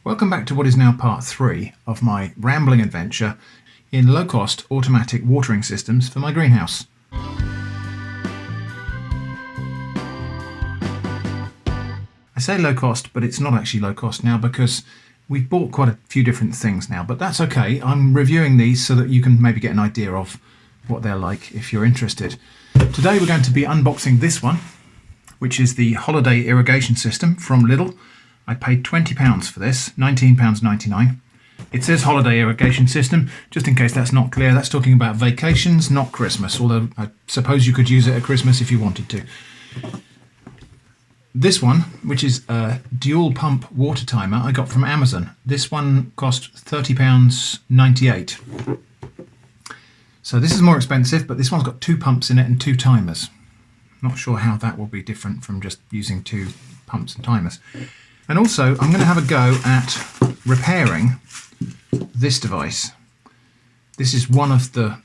Welcome back to what is now part 3 of my rambling adventure in low-cost automatic watering systems for my greenhouse. I say low cost, but it's not actually low cost now because we've bought quite a few different things now, but that's okay. I'm reviewing these so that you can maybe get an idea of what they're like if you're interested. Today we're going to be unboxing this one, which is the holiday irrigation system from Lidl. I paid £20 for this, £19.99. It says holiday irrigation system, just in case that's not clear. That's talking about vacations, not Christmas, although I suppose you could use it at Christmas if you wanted to. This one, which is a dual pump water timer, I got from Amazon. This one cost £30.98. So this is more expensive, but this one's got 2 pumps in it and 2 timers. Not sure how that will be different from just using 2 pumps and timers. And also, I'm going to have a go at repairing this device. This is one of the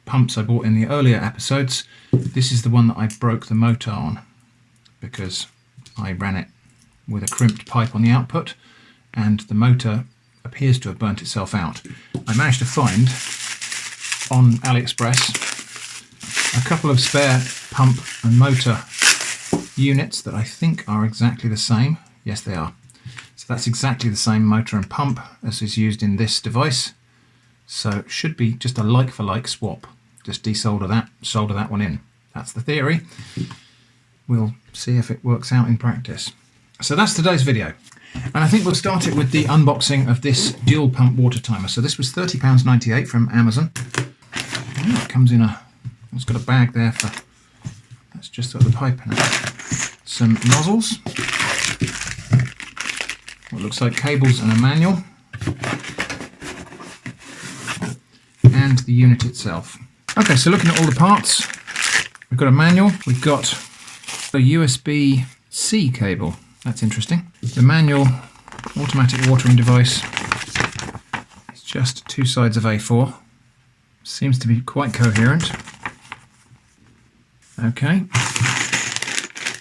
pumps I bought in the earlier episodes. This is the one that I broke the motor on because I ran it with a crimped pipe on the output and the motor appears to have burnt itself out. I managed to find on AliExpress a couple of spare pump and motor units that I think are exactly the same. Yes, they are. So that's exactly the same motor and pump as is used in this device. So it should be just a like-for-like swap. Just desolder that, solder that one in. That's the theory. We'll see if it works out in practice. So that's today's video. And I think we'll start it with the unboxing of this dual pump water timer. So this was £30.98 from Amazon. It comes in it's got a bag there for, that's just got the pipe in it. Some nozzles. What looks like cables and a manual, and the unit itself. Okay, so looking at all the parts, we've got a manual, we've got a USB-C cable. That's interesting. The manual automatic watering device is just 2 sides of A4. Seems to be quite coherent. Okay.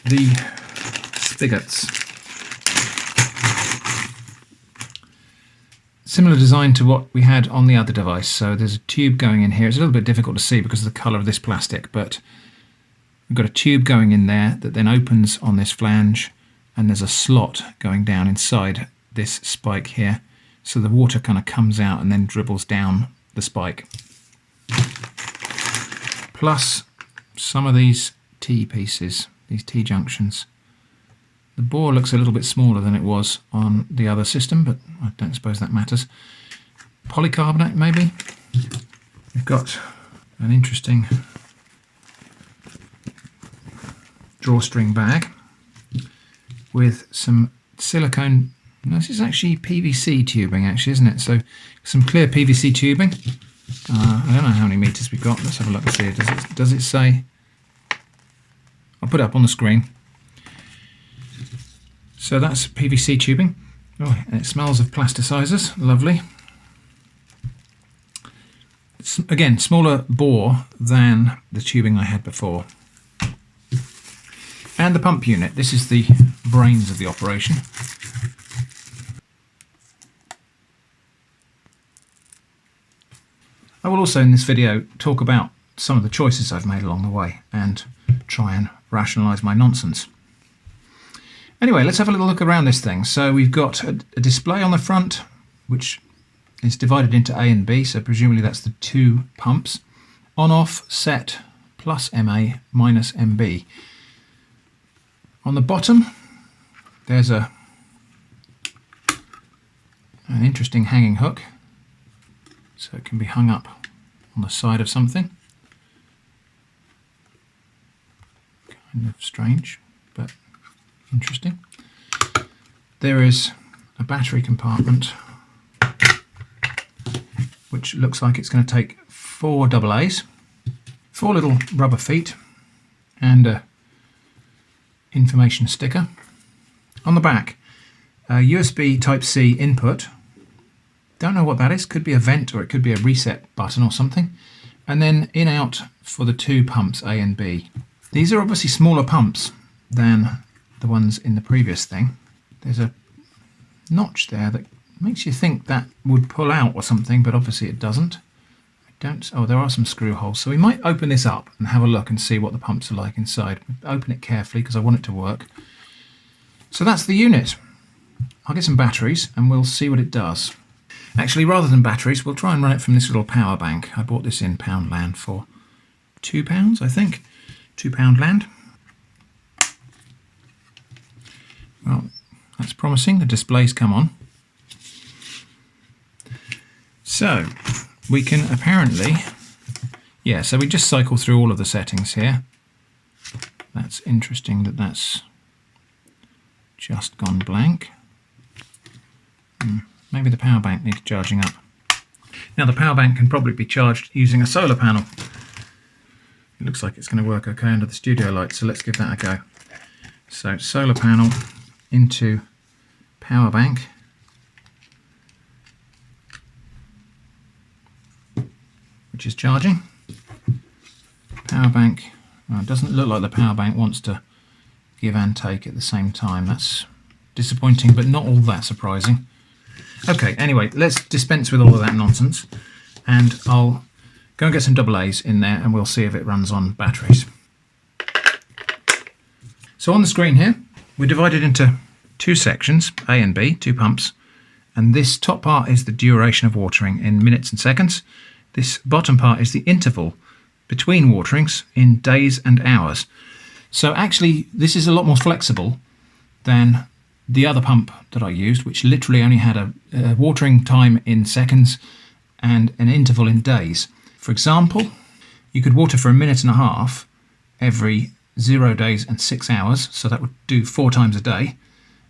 The spigots. Similar design to what we had on the other device, so there's a tube going in here. It's a little bit difficult to see because of the colour of this plastic, but we've got a tube going in there that then opens on this flange, and there's a slot going down inside this spike here, so the water kind of comes out and then dribbles down the spike. Plus some of these T-pieces, these T-junctions. The bore looks a little bit smaller than it was on the other system, but I don't suppose that matters. Polycarbonate, maybe? We've got an interesting drawstring bag with some silicone. No, this is actually PVC tubing, actually, isn't it? So some clear PVC tubing. I don't know how many meters we've got. Let's have a look and see. Does it say? I'll put it up on the screen. So that's PVC tubing. Oh, and it smells of plasticizers. Lovely. It's, again, smaller bore than the tubing I had before. And the pump unit. This is the brains of the operation. I will also in this video talk about some of the choices I've made along the way and try and rationalize my nonsense. Anyway, let's have a little look around this thing. So we've got a display on the front, which is divided into A and B, so presumably that's the 2 pumps. On, off, set, plus MA, minus MB. On the bottom, there's an interesting hanging hook, so it can be hung up on the side of something. Kind of strange, but interesting. There is a battery compartment which looks like it's going to take 4 AA's, 4 little rubber feet, and a information sticker. On the back, a USB Type-C input. Don't know what that is. Could be a vent or it could be a reset button or something. And then in-out for the 2 pumps, A and B. These are obviously smaller pumps than the ones in the previous thing. There's a notch there that makes you think that would pull out or something, but obviously it doesn't. Oh, there are some screw holes, so we might open this up and have a look and see what the pumps are like inside. Open it carefully because I want it to work. So that's the unit. I'll get some batteries and we'll see what it does. Actually, rather than batteries, we'll try and run it from this little power bank. I bought this in Poundland for £2, I think. £2 Well, that's promising. The display's come on. So we can apparently, yeah, so we just cycle through all of the settings here. That's interesting that that's just gone blank. Maybe the power bank needs charging up. Now the power bank can probably be charged using a solar panel. It looks like it's going to work okay under the studio light, so let's give that a go. So solar panel into power bank. Which is charging. Power bank, well, it doesn't look like the power bank wants to give and take at the same time. That's disappointing, but not all that surprising. Okay, anyway, let's dispense with all of that nonsense, and I'll go and get some AA's in there and we'll see if it runs on batteries. So on the screen here, we're divided into two sections, A and B, two pumps, and this top part is the duration of watering in minutes and seconds. This bottom part is the interval between waterings in days and hours. So actually this is a lot more flexible than the other pump that I used, which literally only had a watering time in seconds and an interval in days. For example, you could water for a minute and a half every 0 days and 6 hours, so that would do 4 times a day.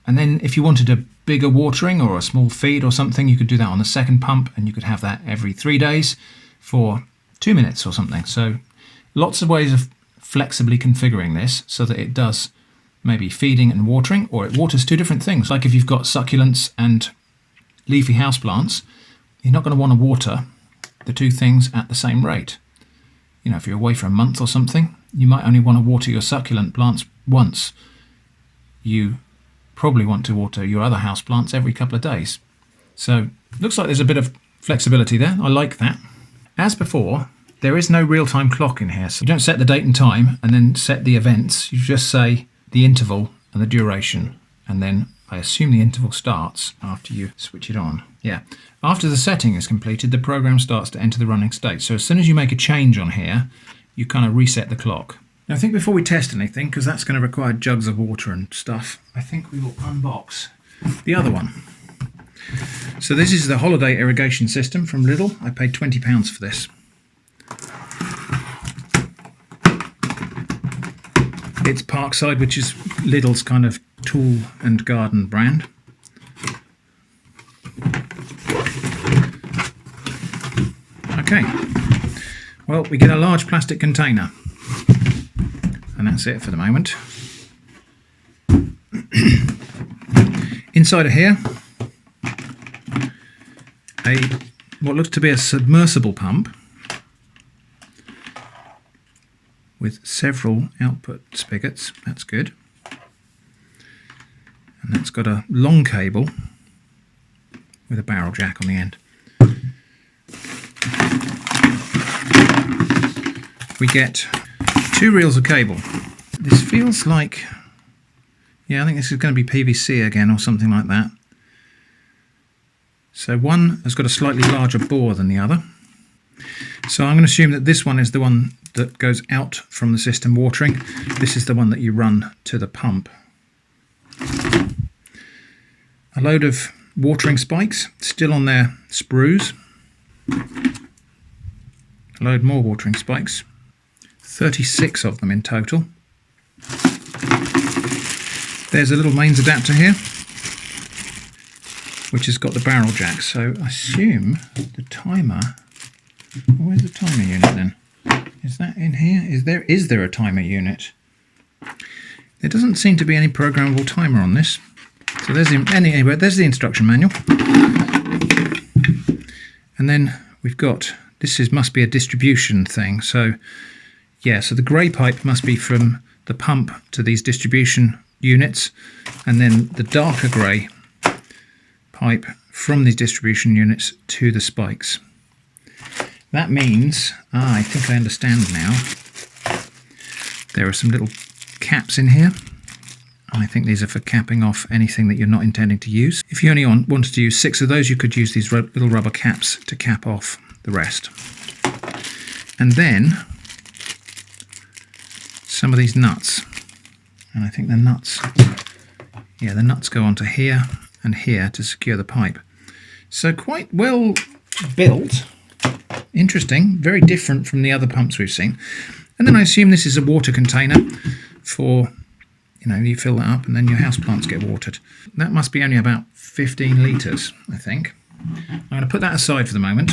And then if you wanted a bigger watering or a small feed or something, you could do that on the second pump, and you could have that every 3 days for 2 minutes or something. So lots of ways of flexibly configuring this so that it does maybe feeding and watering, or it waters 2 different things. Like if you've got succulents and leafy houseplants, you're not going to want to water the 2 things at the same rate. You know, if you're away for a month or something, you might only want to water your succulent plants once. You probably want to water your other house plants every couple of days. So looks like there's a bit of flexibility there. I like that. As before, there is no real-time clock in here, so you don't set the date and time and then set the events. You just say the interval and the duration, and then I assume the interval starts after you switch it on. Yeah. After the setting is completed, the program starts to enter the running state. So as soon as you make a change on here, you kind of reset the clock. Now I think before we test anything, because that's going to require jugs of water and stuff, I think we will unbox the other one. So this is the holiday irrigation system from Lidl. I paid £20 for this. It's Parkside, which is Lidl's kind of tool and garden brand. Okay, well, we get a large plastic container, and that's it for the moment. Inside of here, what looks to be a submersible pump with several output spigots. That's good. And that's got a long cable with a barrel jack on the end. We get 2 reels of cable. This feels like, yeah, I think this is going to be PVC again or something like that. So one has got a slightly larger bore than the other. So I'm going to assume that this one is the one that goes out from the system watering. This is the one that you run to the pump. A load of watering spikes still on their sprues. A load more watering spikes. 36 of them in total. There's a little mains adapter here, which has got the barrel jack. So I assume the timer, where's the timer unit then? Is that in here? Is there a timer unit? There doesn't seem to be any programmable timer on this. So there's anyway, there's the instruction manual. And then we've got, must be a distribution thing. So yeah, so the grey pipe must be from the pump to these distribution units, and then the darker grey pipe from these distribution units to the spikes. That means, I think I understand now, there are some little caps in here. I think these are for capping off anything that you're not intending to use. If you only wanted to use 6 of those, you could use these little rubber caps to cap off the rest. And then some of these nuts, and I think the nuts go onto here and here to secure the pipe. So quite well built, interesting, very different from the other pumps we've seen. And then I assume this is a water container for, you fill that up and then your houseplants get watered. That must be only about 15 litres, I think. I'm going to put that aside for the moment,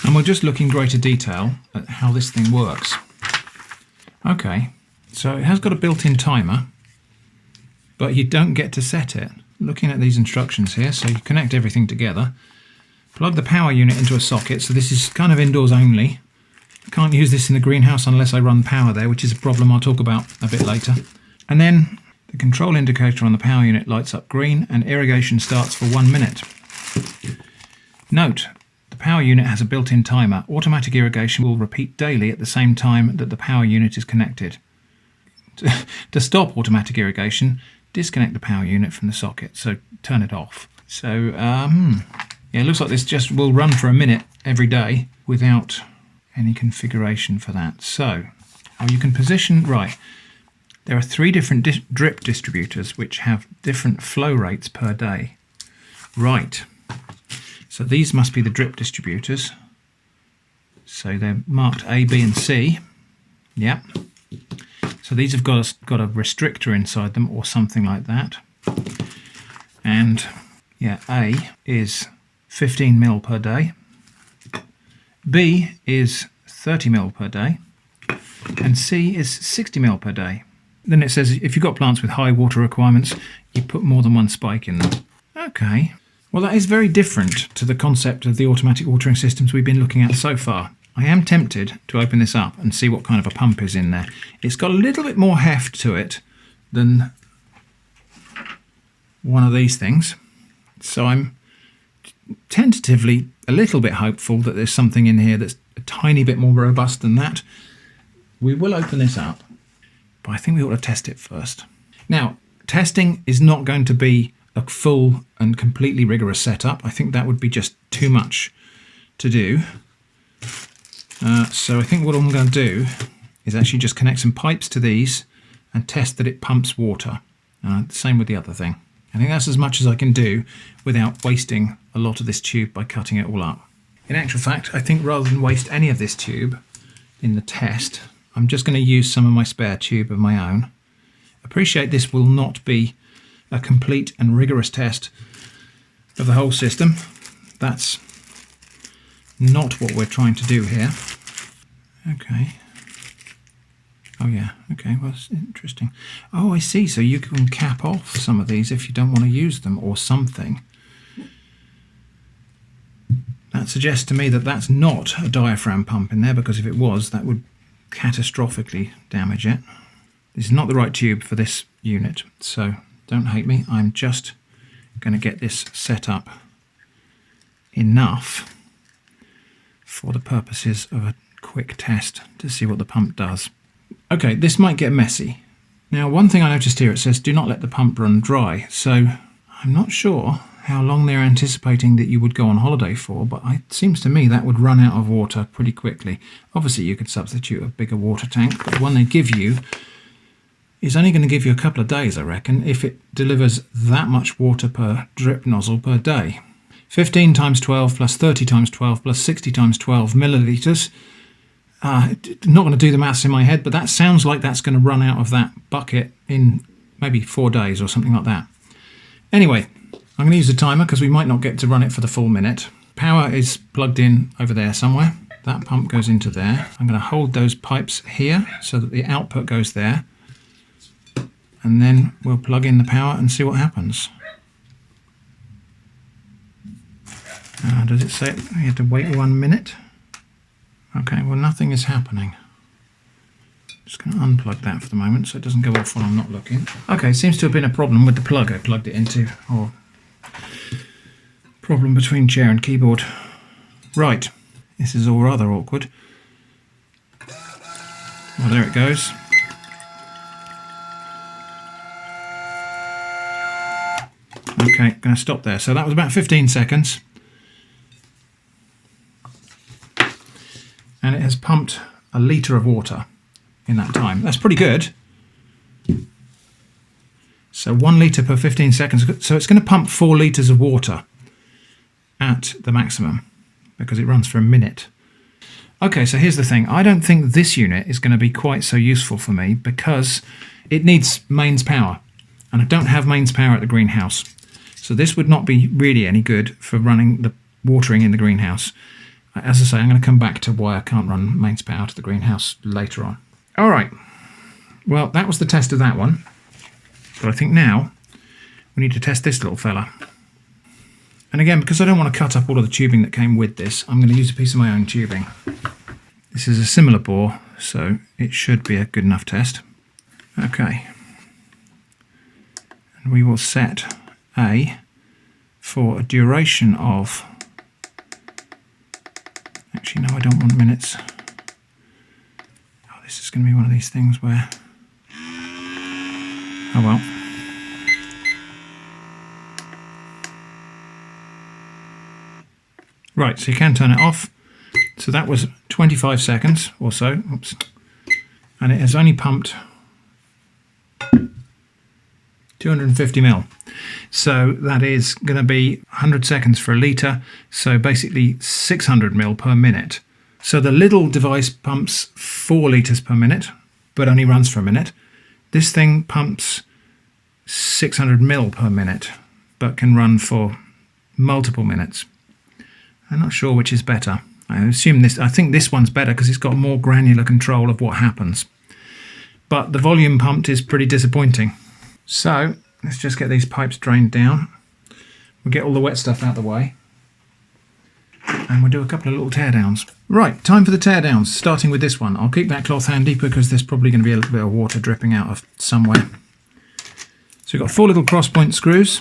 and we'll just look in greater detail at how this thing works. Okay, so it has got a built-in timer, but you don't get to set it. Looking at these instructions here, so you connect everything together, plug the power unit into a socket, so this is kind of indoors only. I can't use this in the greenhouse unless I run power there, which is a problem I'll talk about a bit later. And then the control indicator on the power unit lights up green and irrigation starts for 1 minute. Note, the power unit has a built-in timer. Automatic irrigation will repeat daily at the same time that the power unit is connected. To stop automatic irrigation, disconnect the power unit from the socket, so turn it off. So, yeah, it looks like this just will run for a minute every day without any configuration for that. So, you can position, right, there are 3 different drip distributors which have different flow rates per day. Right, so these must be the drip distributors. So they're marked A, B and C. Yep. So these have got a restrictor inside them or something like that. And yeah, A is 15 mil per day. B is 30 mil per day. And C is 60 mil per day. Then it says if you've got plants with high water requirements, you put more than 1 spike in them. Okay. Well, that is very different to the concept of the automatic watering systems we've been looking at so far. I am tempted to open this up and see what kind of a pump is in there. It's got a little bit more heft to it than one of these things. So I'm tentatively a little bit hopeful that there's something in here that's a tiny bit more robust than that. We will open this up, but I think we ought to test it first. Now, testing is not going to be a full and completely rigorous setup. I think that would be just too much to do. So I think what I'm going to do is actually just connect some pipes to these and test that it pumps water. Same with the other thing. I think that's as much as I can do without wasting a lot of this tube by cutting it all up. In actual fact, I think rather than waste any of this tube in the test, I'm just going to use some of my spare tube of my own. Appreciate this will not be a complete and rigorous test of the whole system. That's not what we're trying to do here. Okay. Oh yeah, okay, well, that's interesting. Oh, I see, so you can cap off some of these if you don't want to use them or something. That suggests to me that that's not a diaphragm pump in there, because if it was, that would catastrophically damage it. This is not the right tube for this unit, so don't hate me. I'm just going to get this set up enough for the purposes of a quick test to see what the pump does. Okay, this might get messy. Now, one thing I noticed here, it says do not let the pump run dry, so I'm not sure how long they're anticipating that you would go on holiday for, but it seems to me that would run out of water pretty quickly. Obviously you could substitute a bigger water tank, but the one they give you is only going to give you a couple of days, I reckon, if it delivers that much water per drip nozzle per day. 15 times 12 plus 30 times 12 plus 60 times 12 millilitres. Not going to do the maths in my head, but that sounds like that's going to run out of that bucket in maybe 4 days or something like that. Anyway, I'm going to use the timer because we might not get to run it for the full minute. Power is plugged in over there somewhere. That pump goes into there. I'm going to hold those pipes here so that the output goes there. And then we'll plug in the power and see what happens. Does it say we have to wait 1 minute? Okay, well, nothing is happening. Just going to unplug that for the moment so it doesn't go off when I'm not looking. Okay, seems to have been a problem with the plug I plugged it into. Or Problem between chair and keyboard. Right, this is all rather awkward. Well, there it goes. Okay, going to stop there. So that was about 15 seconds. And it has pumped a litre of water in that time. That's pretty good. So 1 litre per 15 seconds. So it's going to pump 4 litres of water at the maximum because it runs for a minute. Okay, so here's the thing. I don't think this unit is going to be quite so useful for me because it needs mains power. And I don't have mains power at the greenhouse. So this would not be really any good for running the watering in the greenhouse. As I say, I'm going to come back to why I can't run mains power to the greenhouse later on. All right. Well, that was the test of that one. But I think now we need to test this little fella. And again, because I don't want to cut up all of the tubing that came with this, I'm going to use a piece of my own tubing. This is a similar bore, so it should be a good enough test. Okay. And we will set A for a duration of... Actually, no, I don't want minutes. Oh, this is going to be one of these things where... Oh well. Right, so you can turn it off. So that was 25 seconds or so. Oops. And it has only pumped 250 mil. So that is going to be 100 seconds for a litre. So basically 600 mil per minute. So the little device pumps 4 litres per minute, but only runs for a minute. This thing pumps 600 mil per minute, but can run for multiple minutes. I'm not sure which is better. I think this one's better because it's got more granular control of what happens. But the volume pumped is pretty disappointing. So let's just get these pipes drained down. We'll get all the wet stuff out of the way. And we'll do a couple of little teardowns. Right, time for the teardowns, starting with this one. I'll keep that cloth handy because there's probably going to be a little bit of water dripping out of somewhere. So we've got 4 little cross point screws.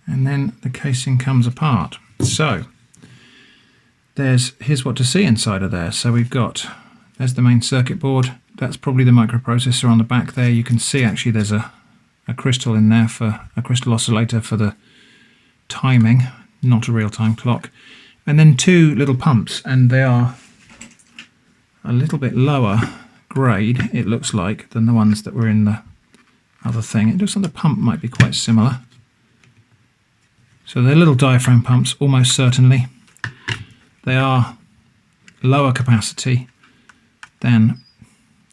And then the casing comes apart. So here's what to see inside of there. So there's the main circuit board. That's probably the microprocessor on the back there. You can see actually there's a crystal in there for a crystal oscillator for the timing, not a real-time clock. And then 2 little pumps, and they are a little bit lower grade, it looks like, than the ones that were in the other thing. It looks like the pump might be quite similar. So they're little diaphragm pumps, almost certainly. They are lower capacity than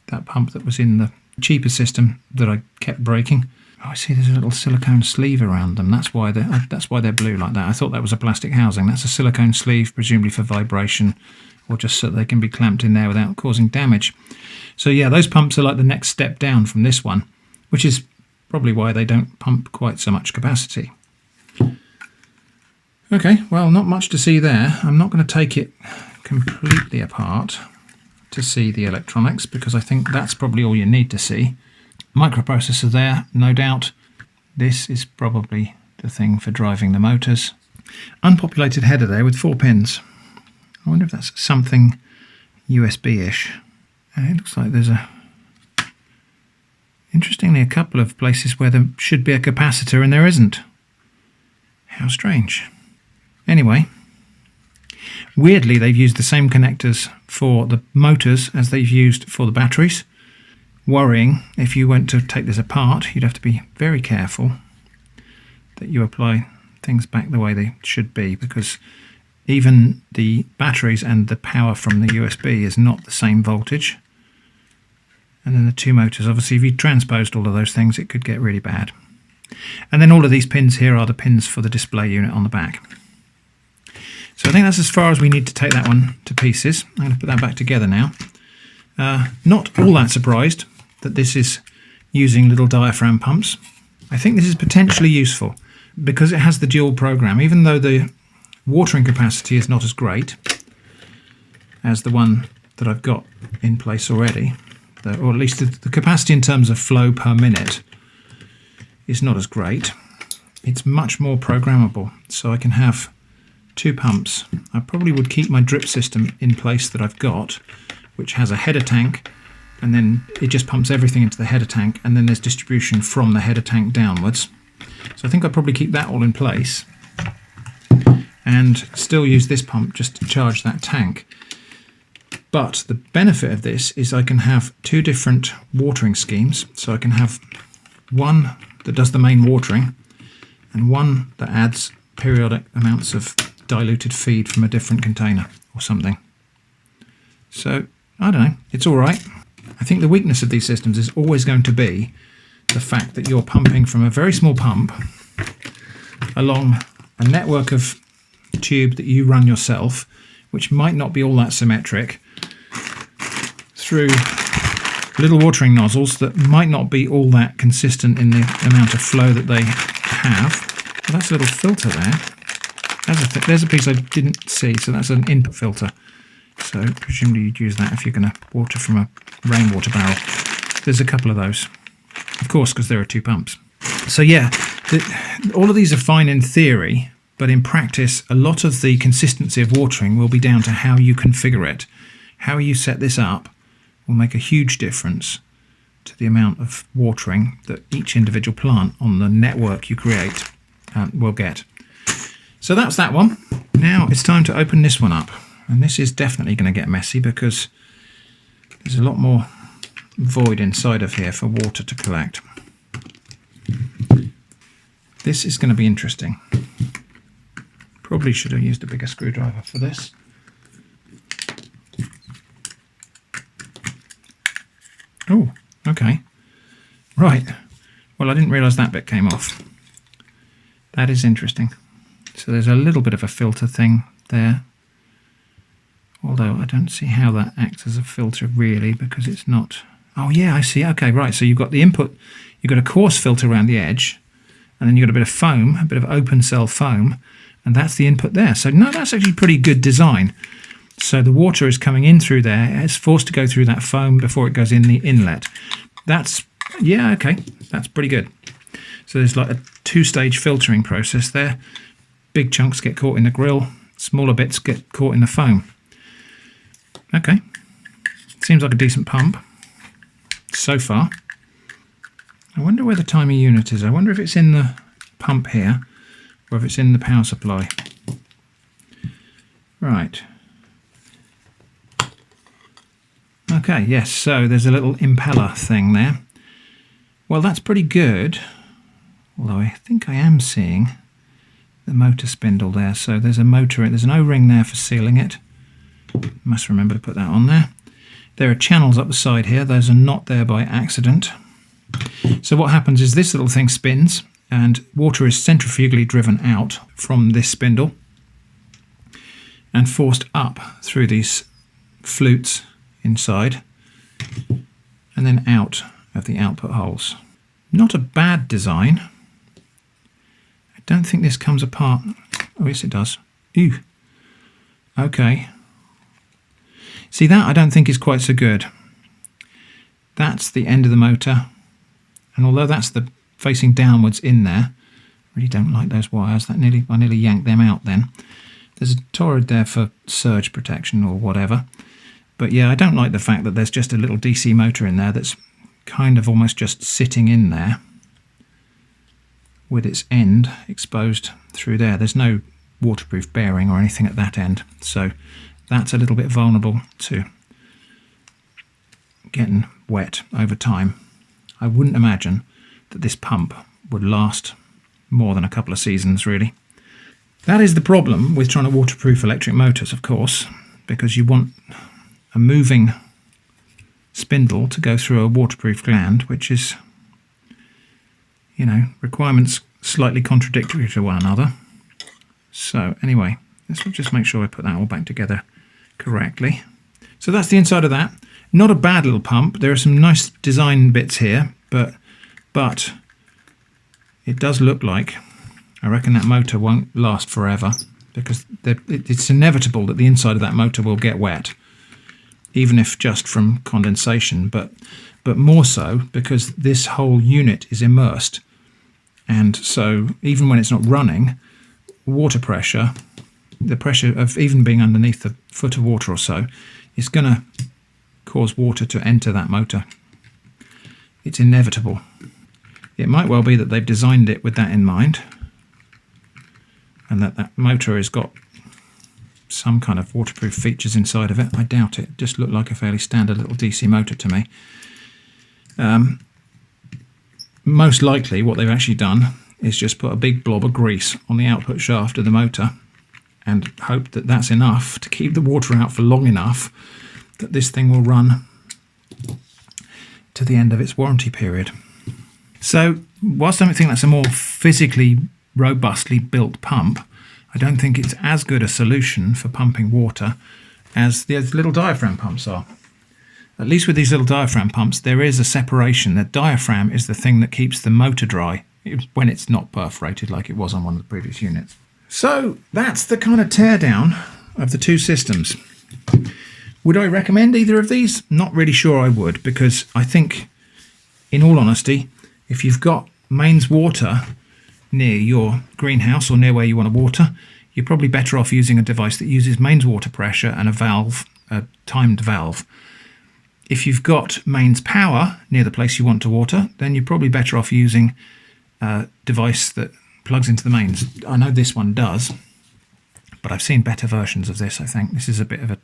that pump that was in the cheaper system that I kept breaking. Oh, I see there's a little silicone sleeve around them. That's why they're blue like that. I thought that was a plastic housing. That's a silicone sleeve, presumably for vibration, or just so they can be clamped in there without causing damage. So yeah, those pumps are like the next step down from this one, which is probably why they don't pump quite so much capacity. Okay, well, not much to see there. I'm not going to take it completely apart to see the electronics because I think that's probably all you need to see. Microprocessor there, no doubt. This is probably the thing for driving the motors. Unpopulated header there with 4 pins. I wonder if that's something USB-ish. And it looks like there's interestingly, a couple of places where there should be a capacitor and there isn't. How strange. Anyway, weirdly they've used the same connectors for the motors as they've used for the batteries. Worrying, if you went to take this apart, you'd have to be very careful that you apply things back the way they should be, because even the batteries and the power from the USB is not the same voltage. And then the 2 motors, obviously if you transposed all of those things it could get really bad. And then all of these pins here are the pins for the display unit on the back. So I think that's as far as we need to take that one to pieces. I'm going to put that back together now. Not all that surprised that this is using little diaphragm pumps. I think this is potentially useful because it has the dual program, even though the watering capacity is not as great as the one that I've got in place already, or at least the capacity in terms of flow per minute is not as great. It's much more programmable, so I can have 2 pumps. I probably would keep my drip system in place that I've got, which has a header tank, and then it just pumps everything into the header tank, and then there's distribution from the header tank downwards. So I think I'd probably keep that all in place and still use this pump just to charge that tank. But the benefit of this is I can have 2 different watering schemes. So I can have one that does the main watering and one that adds periodic amounts of diluted feed from a different container or something. So I don't know, it's all right. I think the weakness of these systems is always going to be the fact that you're pumping from a very small pump along a network of tube that you run yourself, which might not be all that symmetric, through little watering nozzles that might not be all that consistent in the amount of flow that they have. Well, that's a little filter there. There's a piece I didn't see, so that's an input filter. So presumably you'd use that if you're going to water from a rainwater barrel. There's a couple of those, of course, because there are 2 pumps. So yeah, all of these are fine in theory, but in practice, a lot of the consistency of watering will be down to how you configure it. How you set this up will make a huge difference to the amount of watering that each individual plant on the network you create will get. So that's that one. Now it's time to open this one up. And this is definitely going to get messy because there's a lot more void inside of here for water to collect. This is going to be interesting. Probably should have used a bigger screwdriver for this. Oh, okay. Right. Well, I didn't realise that bit came off. That is interesting. So there's a little bit of a filter thing there. Although I don't see how that acts as a filter really, because it's not... Oh yeah, I see. Okay, right. So you've got the input, you've got a coarse filter around the edge, and then you've got a bit of foam, a bit of open cell foam, and that's the input there. So no, that's actually pretty good design. So the water is coming in through there. It's forced to go through that foam before it goes in the inlet. That's, yeah, okay. That's pretty good. So there's like a 2-stage filtering process there. Big chunks get caught in the grill. Smaller bits get caught in the foam. Okay. Seems like a decent pump so far. I wonder where the timer unit is. I wonder if it's in the pump here or if it's in the power supply. Right. Okay, yes, so there's a little impeller thing there. Well, that's pretty good, although I think I am seeing the motor spindle there. So there's a motor, there's an O-ring there for sealing it. Must remember to put that on there. There are channels up the side here. Those are not there by accident. So what happens is this little thing spins and water is centrifugally driven out from this spindle and forced up through these flutes inside and then out of the output holes. Not a bad design. I don't think this comes apart. Oh yes it does. Ew. Okay. See, that I don't think is quite so good. That's the end of the motor, and although that's the facing downwards in there, I really don't like those wires. I nearly yanked them out then. There's a toroid there for surge protection or whatever. But yeah, I don't like the fact that there's just a little DC motor in there that's kind of almost just sitting in there with its end exposed through there. There's no waterproof bearing or anything at that end, so that's a little bit vulnerable to getting wet over time. I wouldn't imagine that this pump would last more than a couple of seasons, really. That is the problem with trying to waterproof electric motors, of course, because you want a moving spindle to go through a waterproof gland, which is, you know, requirements slightly contradictory to one another. So anyway, let's just make sure I put that all back together correctly. So that's the inside of that. Not a bad little pump. There are some nice design bits here, but it does look like, I reckon that motor won't last forever, because it's inevitable that the inside of that motor will get wet, even if just from condensation, but more so because this whole unit is immersed And so even when it's not running, water pressure, the pressure of even being underneath the foot of water or so, is going to cause water to enter that motor. It's inevitable. It might well be that they've designed it with that in mind, and that motor has got some kind of waterproof features inside of it. I doubt it. It just looked like a fairly standard little DC motor to me. Most likely what they've actually done is just put a big blob of grease on the output shaft of the motor and hope that that's enough to keep the water out for long enough that this thing will run to the end of its warranty period. So whilst I don't think that's a more physically robustly built pump, I don't think it's as good a solution for pumping water as the little diaphragm pumps are. At least with these little diaphragm pumps, there is a separation. The diaphragm is the thing that keeps the motor dry when it's not perforated like it was on one of the previous units. So that's the kind of teardown of the two systems. Would I recommend either of these? Not really sure I would, because I think, in all honesty, if you've got mains water near your greenhouse or near where you want to water, you're probably better off using a device that uses mains water pressure and a valve, a timed valve. If you've got mains power near the place you want to water, then you're probably better off using a device that plugs into the mains. I know this one does, but I've seen better versions of this, I think. This is a bit of a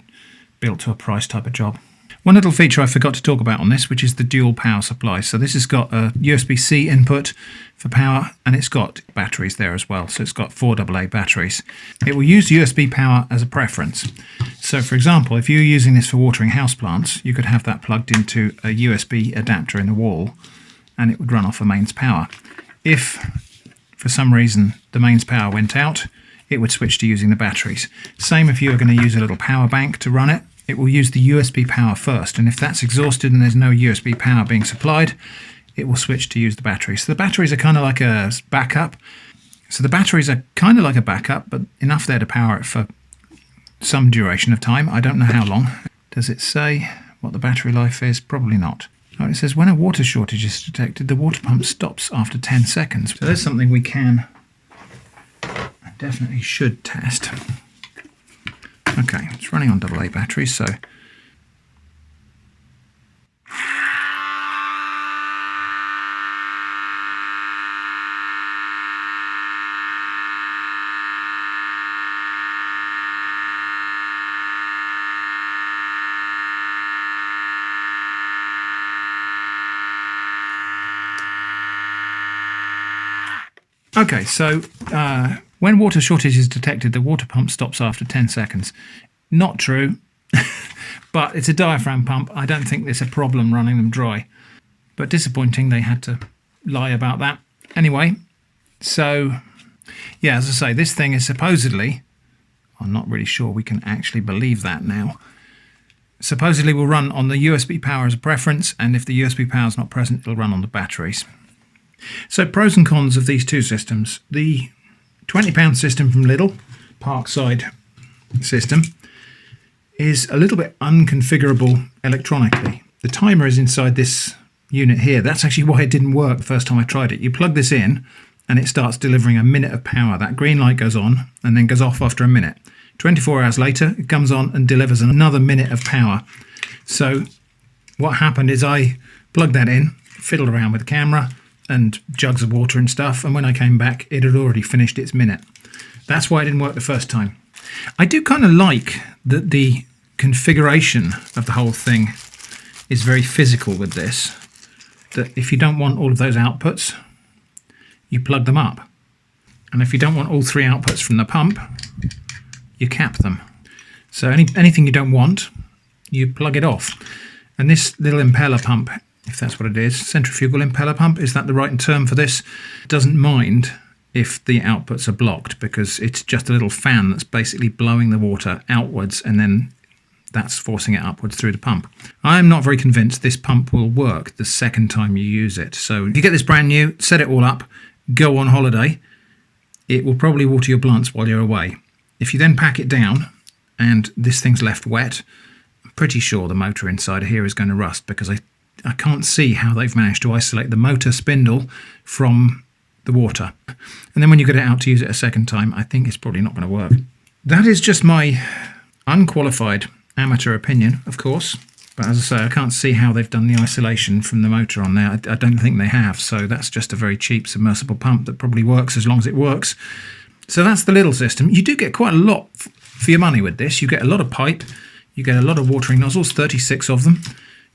built to a price type of job. One little feature I forgot to talk about on this, which is the dual power supply. So this has got a USB-C input for power, and it's got batteries there as well. So it's got 4 AA batteries. It will use USB power as a preference. So for example, if you're using this for watering houseplants, you could have that plugged into a USB adapter in the wall, and it would run off a mains power. If for some reason the mains power went out, it would switch to using the batteries. Same if you were going to use a little power bank to run it. It will use the USB power first, and if that's exhausted and there's no USB power being supplied, it will switch to use the batteries. So the batteries are kind of like a backup. But enough there to power it for some duration of time. I don't know how long. Does it say what the battery life is? Probably not. Oh, it says when a water shortage is detected, the water pump stops after 10 seconds. So there's something we can, definitely should test. Okay, it's running on AA batteries, so okay, so when water shortage is detected, the water pump stops after 10 seconds. Not true, but it's a diaphragm pump. I don't think there's a problem running them dry. But disappointing they had to lie about that. Anyway, so, yeah, as I say, this thing is supposedly, I'm not really sure we can actually believe that now, supposedly will run on the USB power as a preference, and if the USB power is not present, it'll run on the batteries. So pros and cons of these two systems. The £20 system from Lidl, Parkside system, is a little bit unconfigurable electronically. The timer is inside this unit here. That's actually why it didn't work the first time I tried it. You plug this in and it starts delivering a minute of power. That green light goes on and then goes off after a minute. 24 hours later, it comes on and delivers another minute of power. So what happened is I plugged that in, fiddled around with the camera and jugs of water and stuff, and when I came back it had already finished its minute. That's why it didn't work the first time. I do kind of like that the configuration of the whole thing is very physical with this, that if you don't want all of those outputs, you plug them up, and if you don't want all 3 outputs from the pump, you cap them. So anything you don't want, you plug it off. And this little impeller pump, if that's what it is, centrifugal impeller pump, is that the right term for this? It doesn't mind if the outputs are blocked, because it's just a little fan that's basically blowing the water outwards, and then that's forcing it upwards through the pump. I'm not very convinced this pump will work the second time you use it. So if you get this brand new, set it all up, go on holiday, it will probably water your plants while you're away. If you then pack it down and this thing's left wet, I'm pretty sure the motor inside of here is going to rust, because I can't see how they've managed to isolate the motor spindle from the water. And then when you get it out to use it a second time, I think it's probably not going to work. That is just my unqualified amateur opinion, of course. But as I say, I can't see how they've done the isolation from the motor on there. I don't think they have. So that's just a very cheap submersible pump that probably works as long as it works. So that's the little system. You do get quite a lot for your money with this. You get a lot of pipe. You get a lot of watering nozzles, 36 of them.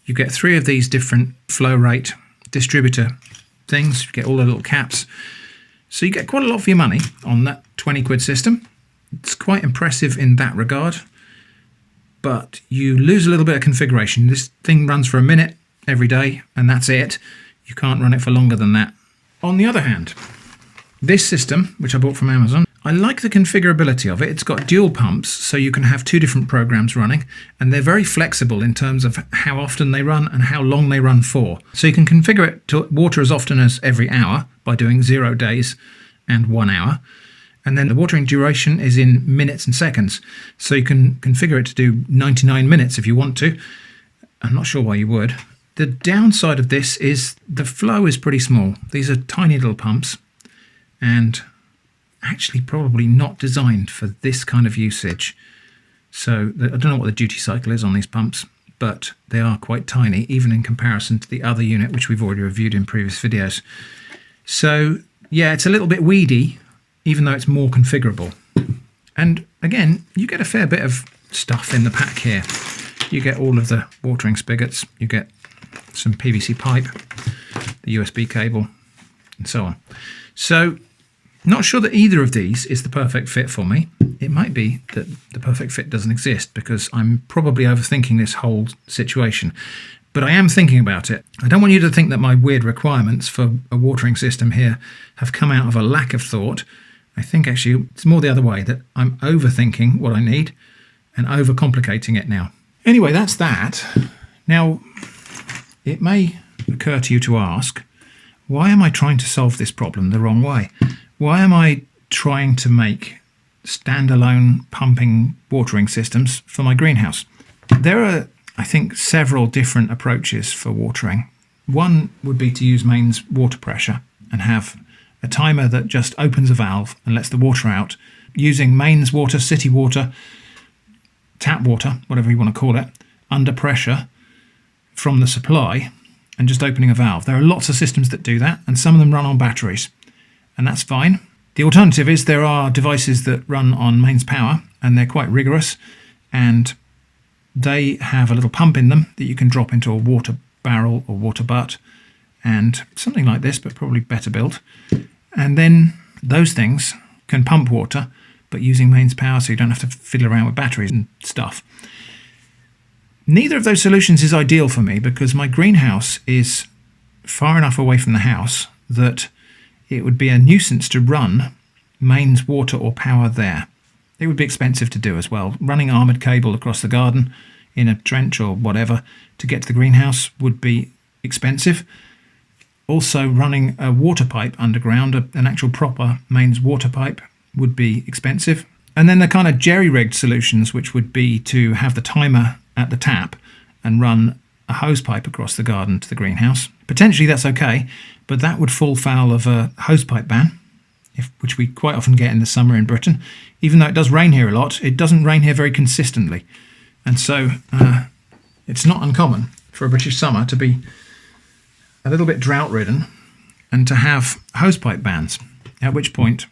You get 3 of these different flow rate distributor things. You get all the little caps. So you get quite a lot for your money on that 20 quid system. It's quite impressive in that regard. But you lose a little bit of configuration. This thing runs for a minute every day, and that's it. You can't run it for longer than that. On the other hand, this system, which I bought from Amazon, I like the configurability of it. It's got dual pumps, so you can have 2 different programs running, and they're very flexible in terms of how often they run and how long they run for. So you can configure it to water as often as every hour by doing 0 days and 1 hour. And then the watering duration is in minutes and seconds. So you can configure it to do 99 minutes if you want to. I'm not sure why you would. The downside of this is the flow is pretty small. These are tiny little pumps and actually probably not designed for this kind of usage. So I don't know what the duty cycle is on these pumps, but they are quite tiny, even in comparison to the other unit, which we've already reviewed in previous videos. So yeah, it's a little bit weedy, even though it's more configurable. And again, you get a fair bit of stuff in the pack here. You get all of the watering spigots, you get some PVC pipe, the USB cable, and so on. So, not sure that either of these is the perfect fit for me. It might be that the perfect fit doesn't exist because I'm probably overthinking this whole situation. But I am thinking about it. I don't want you to think that my weird requirements for a watering system here have come out of a lack of thought. I think actually it's more the other way, that I'm overthinking what I need and overcomplicating it now. Anyway, that's that. Now, it may occur to you to ask, why am I trying to solve this problem the wrong way? Why am I trying to make standalone pumping watering systems for my greenhouse? There are, I think, several different approaches for watering. One would be to use mains water pressure and have a timer that just opens a valve and lets the water out using mains water, city water, tap water, whatever you want to call it, under pressure from the supply and just opening a valve. There are lots of systems that do that, and some of them run on batteries, and that's fine. The alternative is there are devices that run on mains power, and they're quite rigorous, and they have a little pump in them that you can drop into a water barrel or water butt, and something like this, but probably better built. And then those things can pump water, but using mains power, so you don't have to fiddle around with batteries and stuff. Neither of those solutions is ideal for me because my greenhouse is far enough away from the house that it would be a nuisance to run mains water or power there. It would be expensive to do as well. Running armoured cable across the garden in a trench or whatever to get to the greenhouse would be expensive. Also, running a water pipe underground, an actual proper mains water pipe, would be expensive. And then the kind of jerry-rigged solutions, which would be to have the timer at the tap and run a hose pipe across the garden to the greenhouse. Potentially that's okay, but that would fall foul of a hose pipe ban, which we quite often get in the summer in Britain. Even though it does rain here a lot, it doesn't rain here very consistently. And so it's not uncommon for a British summer to be a little bit drought-ridden and to have hosepipe bans, at which point,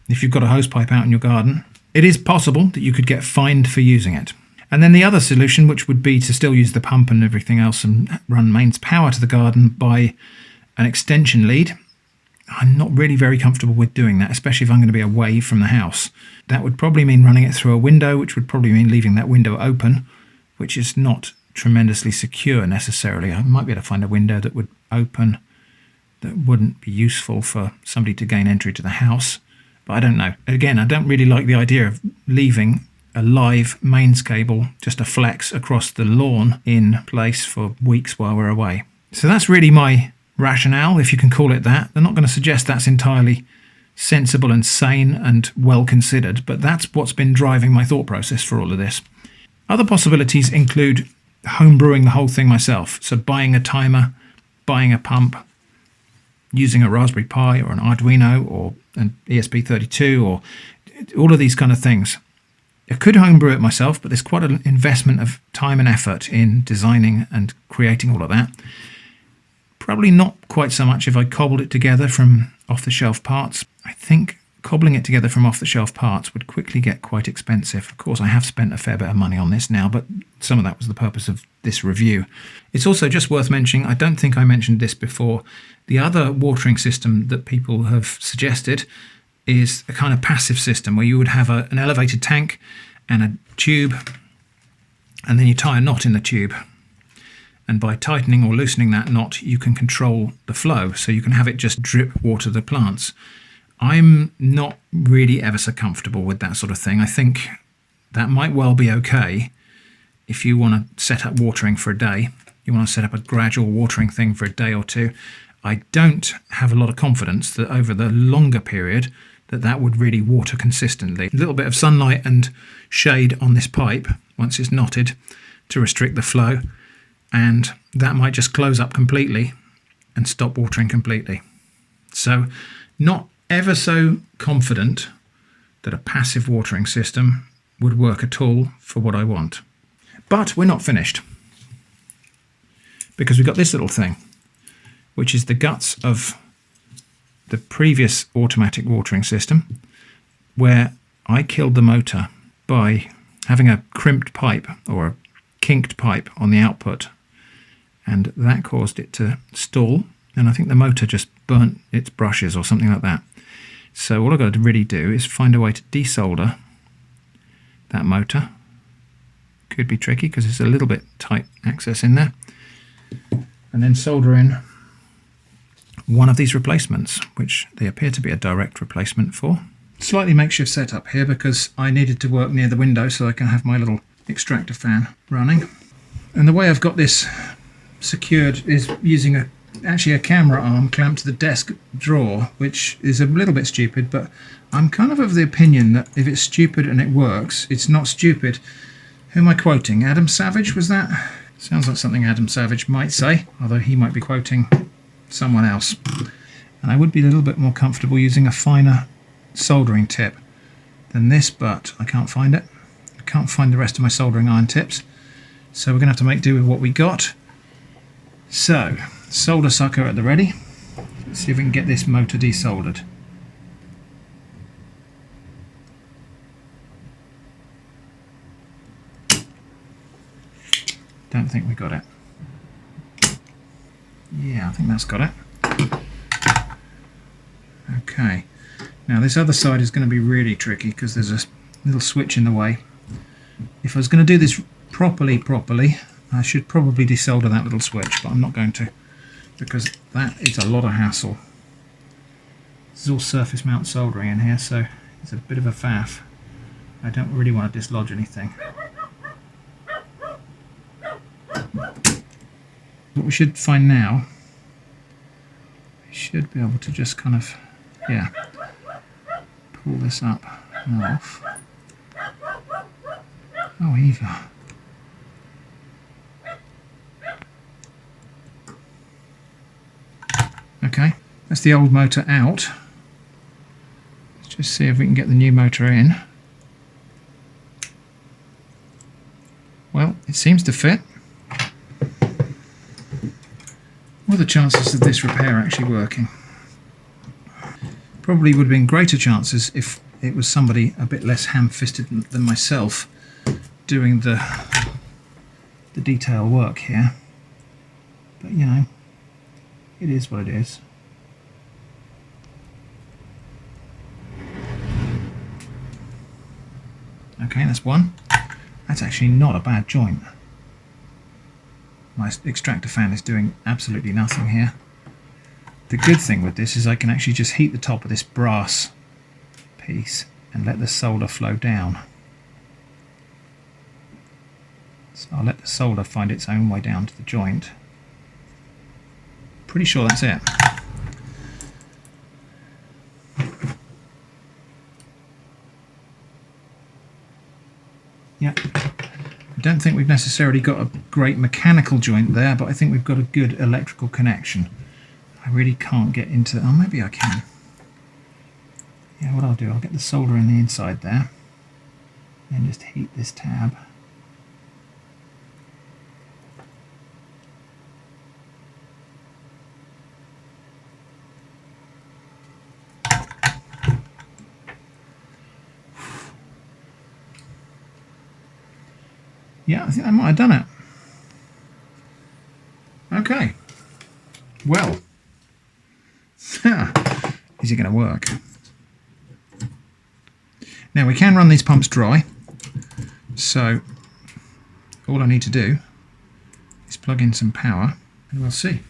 if you've got a hosepipe out in your garden, it is possible that you could get fined for using it. And then the other solution, which would be to still use the pump and everything else and run mains power to the garden by an extension lead, I'm not really very comfortable with doing that, especially if I'm going to be away from the house. That would probably mean running it through a window, which would probably mean leaving that window open, which is not tremendously secure necessarily. I might be able to find a window that would open that wouldn't be useful for somebody to gain entry to the house, but I don't know. Again, I don't really like the idea of leaving a live mains cable, just a flex across the lawn in place for weeks while we're away. So that's really my rationale, if you can call it that. I'm not going to suggest that's entirely sensible and sane and well considered, but that's what's been driving my thought process for all of this. Other possibilities include home brewing the whole thing myself. So buying a timer, buying a pump, using a Raspberry Pi or an Arduino or an ESP32 or all of these kind of things. I could homebrew it myself, but there's quite an investment of time and effort in designing and creating all of that. Probably not quite so much if I cobbled it together from off-the-shelf parts. I think cobbling it together from off-the-shelf parts would quickly get quite expensive. Of course, I have spent a fair bit of money on this now, but some of that was the purpose of this review. It's also just worth mentioning, I don't think I mentioned this before, the other watering system that people have suggested is a kind of passive system where you would have an elevated tank and a tube, and then you tie a knot in the tube. And by tightening or loosening that knot, you can control the flow, so you can have it just drip water the plants. I'm not really ever so comfortable with that sort of thing. I think that might well be okay if you want to set up watering for a day. You want to set up a gradual watering thing for a day or two. I don't have a lot of confidence that over the longer period that would really water consistently. A little bit of sunlight and shade on this pipe once it's knotted to restrict the flow, and that might just close up completely and stop watering completely. So not ever so confident that a passive watering system would work at all for what I want. But we're not finished, because we've got this little thing, which is the guts of the previous automatic watering system, where I killed the motor by having a crimped pipe or a kinked pipe on the output, and that caused it to stall, and I think the motor just burnt its brushes or something like that. So all I've got to really do is find a way to desolder that motor. Could be tricky because it's a little bit tight access in there, and then solder in one of these replacements, which they appear to be a direct replacement for. Slightly makeshift setup here because I needed to work near the window so I can have my little extractor fan running. And the way I've got this secured is using actually a camera arm clamped to the desk drawer, which is a little bit stupid, but I'm kind of the opinion that if it's stupid and it works, it's not stupid. Who am I quoting? Adam Savage, was that? Sounds like something Adam Savage might say, although he might be quoting someone else. And I would be a little bit more comfortable using a finer soldering tip than this, but I can't find it. I can't find the rest of my soldering iron tips, so we're going to have to make do with what we got. So, solder sucker at the ready. Let's see if we can get this motor desoldered. Don't think we got it. Yeah, I think that's got it. Okay, now this other side is going to be really tricky because there's a little switch in the way. If I was going to do this properly, I should probably desolder that little switch, but I'm not going to, because that is a lot of hassle. This is all surface mount soldering in here, so it's a bit of a faff. I don't really want to dislodge anything. What we should find now, we should be able to just kind of, yeah, pull this up and off. Oh, Eva. Okay, that's the old motor out. Let's just see if we can get the new motor in. Well, it seems to fit. What are the chances of this repair actually working? Probably would have been greater chances if it was somebody a bit less ham-fisted than myself doing the detail work here. But you know, it is what it is. Okay, that's one. That's actually not a bad joint. My extractor fan is doing absolutely nothing here. The good thing with this is I can actually just heat the top of this brass piece and let the solder flow down. So I'll let the solder find its own way down to the joint. Pretty sure that's it. Yep. I don't think we've necessarily got a great mechanical joint there, but I think we've got a good electrical connection. I really can't get into... Oh, maybe I can. Yeah, what I'll do, I'll get the solder in the inside there and just heat this tab. Yeah, I think I might have done it. Okay. Well. Is it going to work? Now we can run these pumps dry. So all I need to do is plug in some power and we'll see.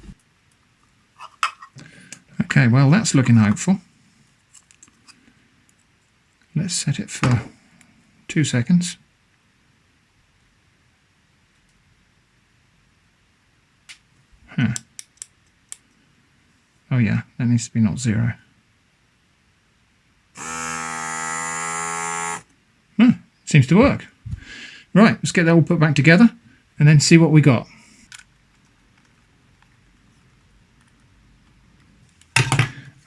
Okay, well that's looking hopeful. Let's set it for 2 seconds. Oh yeah, that needs to be not 0. Seems to work. Right, let's get that all put back together and then see what we got.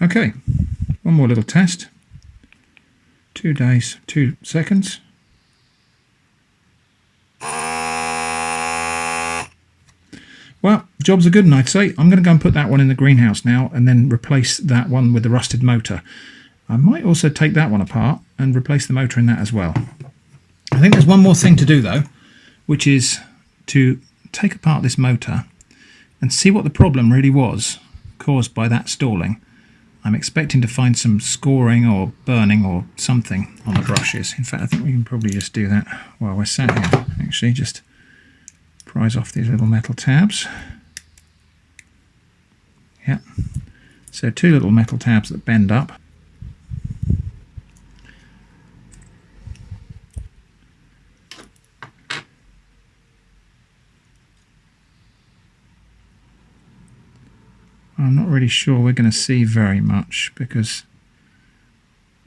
Okay, one more little test. 2 days, 2 seconds. Well, jobs are good, and I'd say I'm going to go and put that one in the greenhouse now and then replace that one with the rusted motor. I might also take that one apart and replace the motor in that as well. I think there's one more thing to do though, which is to take apart this motor and see what the problem really was caused by that stalling. I'm expecting to find some scoring or burning or something on the brushes. In fact, I think we can probably just do that while we're sat here. Actually, just prise off these little metal tabs. Yeah, so 2 little metal tabs that bend up. I'm not really sure we're going to see very much because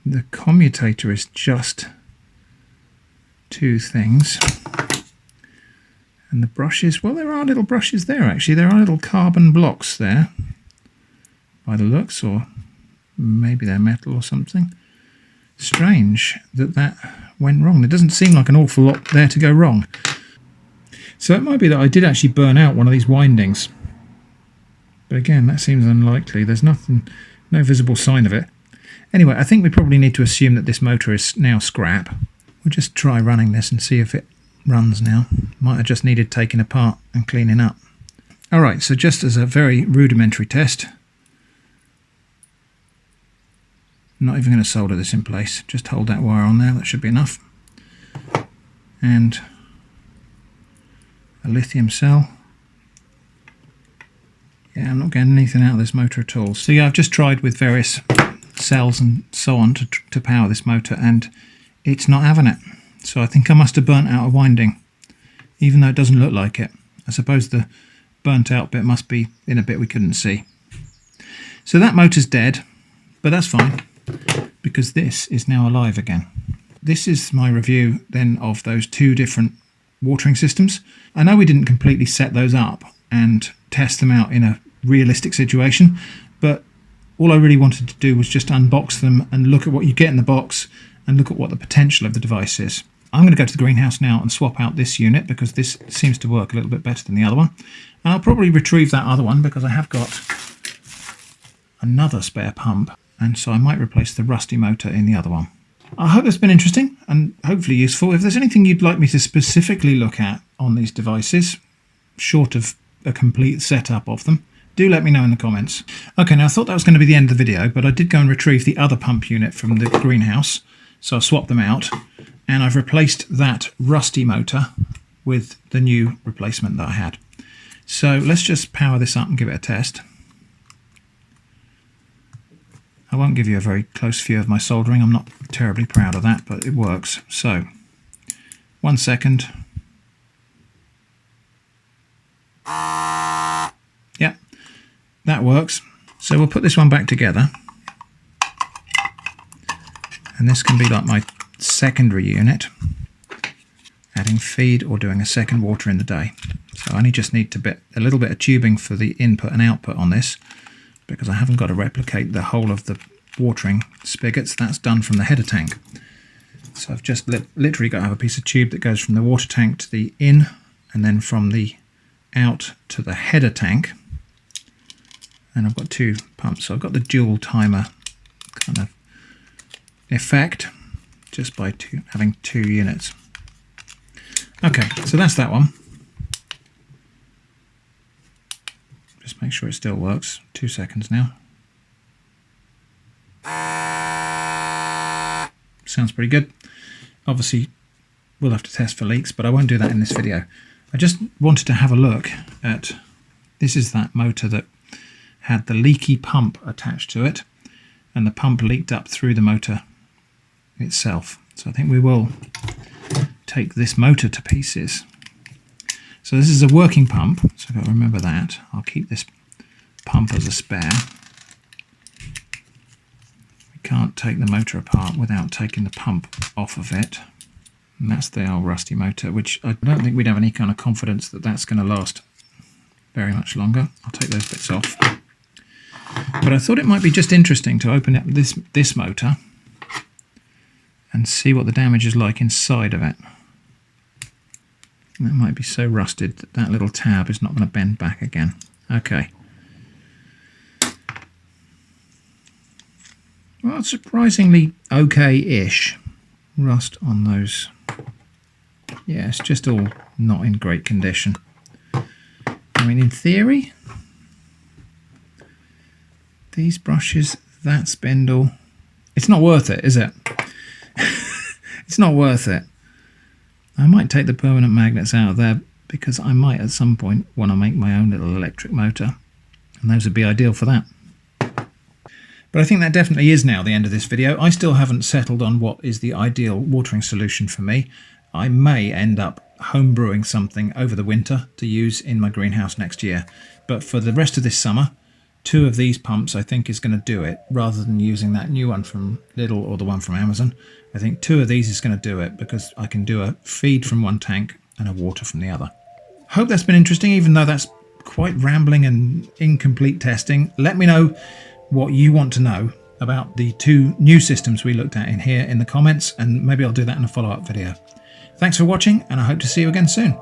the commutator is just 2 things. And the brushes, well, there are little brushes there actually. There are little carbon blocks there by the looks, or maybe they're metal or something. Strange that that went wrong. There doesn't seem like an awful lot there to go wrong. So it might be that I did actually burn out one of these windings. But again, that seems unlikely. There's nothing, no visible sign of it. Anyway, I think we probably need to assume that this motor is now scrap. We'll just try running this and see if it runs now. Might have just needed taking apart and cleaning up. Alright, so just as a very rudimentary test, I'm not even going to solder this in place. Just hold that wire on there, that should be enough. And a lithium cell. Yeah, I'm not getting anything out of this motor at all. So yeah, I've just tried with various cells and so on to power this motor, and it's not having it. So I think I must have burnt out a winding, even though it doesn't look like it. I suppose the burnt out bit must be in a bit we couldn't see. So that motor's dead, but that's fine, because this is now alive again. This is my review then of those 2 different watering systems. I know we didn't completely set those up and test them out in a realistic situation, but all I really wanted to do was just unbox them and look at what you get in the box and look at what the potential of the device is. I'm going to go to the greenhouse now and swap out this unit because this seems to work a little bit better than the other one. And I'll probably retrieve that other one because I have got another spare pump, and so I might replace the rusty motor in the other one. I hope it's been interesting and hopefully useful. If there's anything you'd like me to specifically look at on these devices, short of a complete setup of them, do let me know in the comments. Okay, now I thought that was going to be the end of the video, but I did go and retrieve the other pump unit from the greenhouse, so I swapped them out, and I've replaced that rusty motor with the new replacement that I had. So let's just power this up and give it a test. I won't give you a very close view of my soldering, I'm not terribly proud of that, but it works. So, 1 second. Yeah, that works. So we'll put this one back together. And this can be like my secondary unit, adding feed or doing a second water in the day. So I only just need to bit a little bit of tubing for the input and output on this, because I haven't got to replicate the whole of the watering spigots. That's done from the header tank. So I've just literally got to have a piece of tube that goes from the water tank to the in, and then from the out to the header tank. And I've got 2 pumps. So I've got the dual timer kind of effect just by having 2 units. Okay, so that's that one. Just make sure it still works. 2 seconds now. Sounds pretty good. Obviously, we'll have to test for leaks, but I won't do that in this video. I just wanted to have a look at, this is that motor that had the leaky pump attached to it, and the pump leaked up through the motor itself. So I think we will take this motor to pieces. So this is a working pump, so I've got to remember that. I'll keep this pump as a spare. We can't take the motor apart without taking the pump off of it. And that's the old rusty motor, which I don't think we'd have any kind of confidence that that's going to last very much longer. I'll take those bits off. But I thought it might be just interesting to open up this motor and see what the damage is like inside of it. That might be so rusted that that little tab is not going to bend back again. Okay. Well, it's surprisingly okay-ish rust on those. Yeah, it's just all not in great condition. I mean, in theory, these brushes, that spindle, it's not worth it, is it? It's not worth it. I might take the permanent magnets out of there because I might at some point want to make my own little electric motor, and those would be ideal for that. But I think that definitely is now the end of this video. I still haven't settled on what is the ideal watering solution for me. I may end up home brewing something over the winter to use in my greenhouse next year. But for the rest of this summer, 2 of these pumps I think is going to do it, rather than using that new one from Lidl or the one from Amazon. I think 2 of these is going to do it because I can do a feed from one tank and a water from the other. Hope that's been interesting, even though that's quite rambling and incomplete testing. Let me know what you want to know about the 2 new systems we looked at in here in the comments, and maybe I'll do that in a follow-up video. Thanks for watching, and I hope to see you again soon.